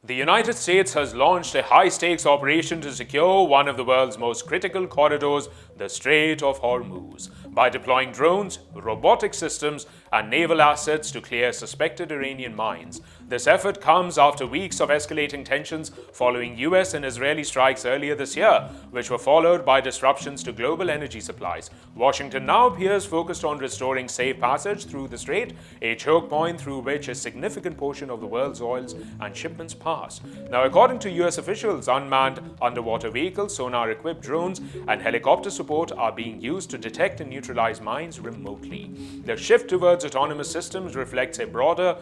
The United States has launched a high-stakes operation to secure one of the world's most critical corridors, the Strait of Hormuz, by deploying drones, robotic systems, and naval assets to clear suspected Iranian mines. This effort comes after weeks of escalating tensions following US and Israeli strikes earlier this year, which were followed by disruptions to global energy supplies. Washington now appears focused on restoring safe passage through the strait, a choke point through which a significant portion of the world's oils and shipments pass. Now, according to US officials, unmanned underwater vehicles, sonar-equipped drones, and helicopter support are being used to detect and neutralize mines remotely. The shift towards autonomous systems reflects a rather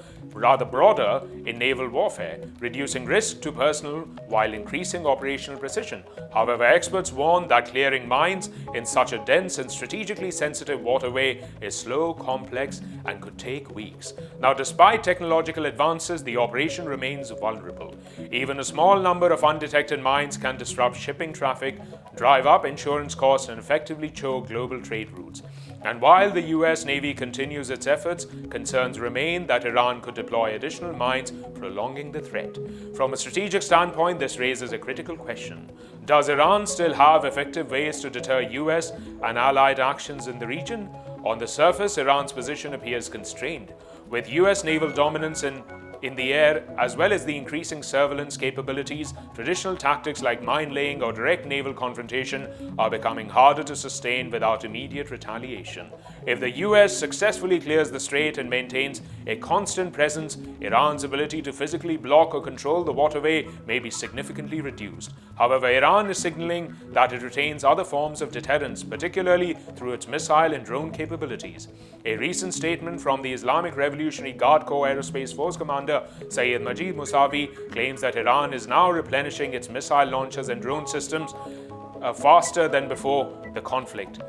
broader in naval warfare, reducing risk to personnel while increasing operational precision. However, experts warn that clearing mines in such a dense and strategically sensitive waterway is slow, complex, and could take weeks. Now, despite technological advances, the operation remains vulnerable. Even a small number of undetected mines can disrupt shipping traffic, drive up insurance costs, and effectively choke global trade routes. And while the US Navy continues its efforts, concerns remain that Iran could deploy additional mines, prolonging the threat. From a strategic standpoint, this raises a critical question. Does Iran still have effective ways to deter US and allied actions in the region? On the surface, Iran's position appears constrained, with US naval dominance in the air, as well as the increasing surveillance capabilities. Traditional tactics like mine-laying or direct naval confrontation are becoming harder to sustain without immediate retaliation. If the US successfully clears the strait and maintains a constant presence, Iran's ability to physically block or control the waterway may be significantly reduced. However, Iran is signaling that it retains other forms of deterrence, particularly through its missile and drone capabilities. A recent statement from the Islamic Revolutionary Guard Corps Aerospace Force Commander Sayyid Majid Musavi claims that Iran is now replenishing its missile launchers and drone systems faster than before the conflict.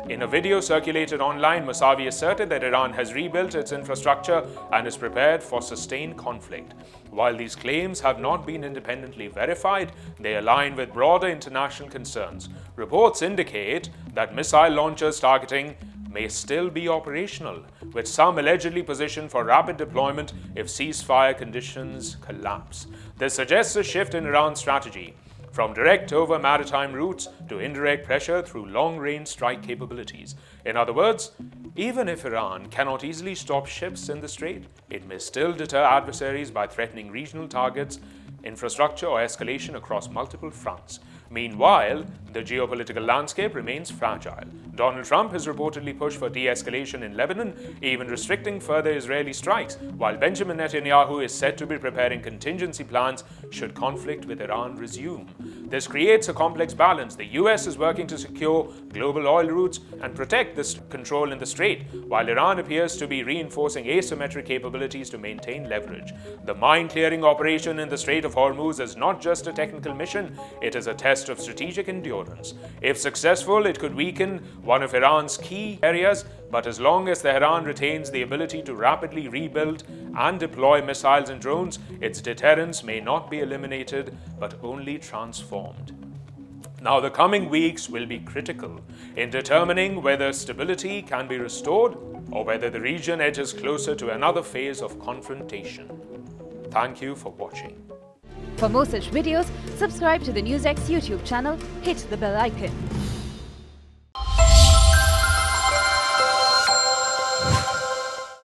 In a video circulated online, Musavi asserted that Iran has rebuilt its infrastructure and is prepared for sustained conflict. While these claims have not been independently verified, they align with broader international concerns. Reports indicate that missile launchers targeting may still be operational, with some allegedly positioned for rapid deployment if ceasefire conditions collapse. This suggests a shift in Iran's strategy, from direct over maritime routes to indirect pressure through long-range strike capabilities. In other words, even if Iran cannot easily stop ships in the strait, it may still deter adversaries by threatening regional targets, infrastructure, or escalation across multiple fronts. Meanwhile, the geopolitical landscape remains fragile. Donald Trump has reportedly pushed for de-escalation in Lebanon, even restricting further Israeli strikes, while Benjamin Netanyahu is said to be preparing contingency plans should conflict with Iran resume. This creates a complex balance. The US is working to secure global oil routes and protect this control in the strait, while Iran appears to be reinforcing asymmetric capabilities to maintain leverage. The mine-clearing operation in the Strait of Hormuz is not just a technical mission, it is a test of strategic endurance. If successful, it could weaken one of Iran's key areas, but as long as Tehran retains the ability to rapidly rebuild and deploy missiles and drones, its deterrence may not be eliminated, but only transformed. Now, the coming weeks will be critical in determining whether stability can be restored or whether the region edges closer to another phase of confrontation. Thank you for watching. For more such videos, subscribe to the NewsX YouTube channel, hit the bell icon.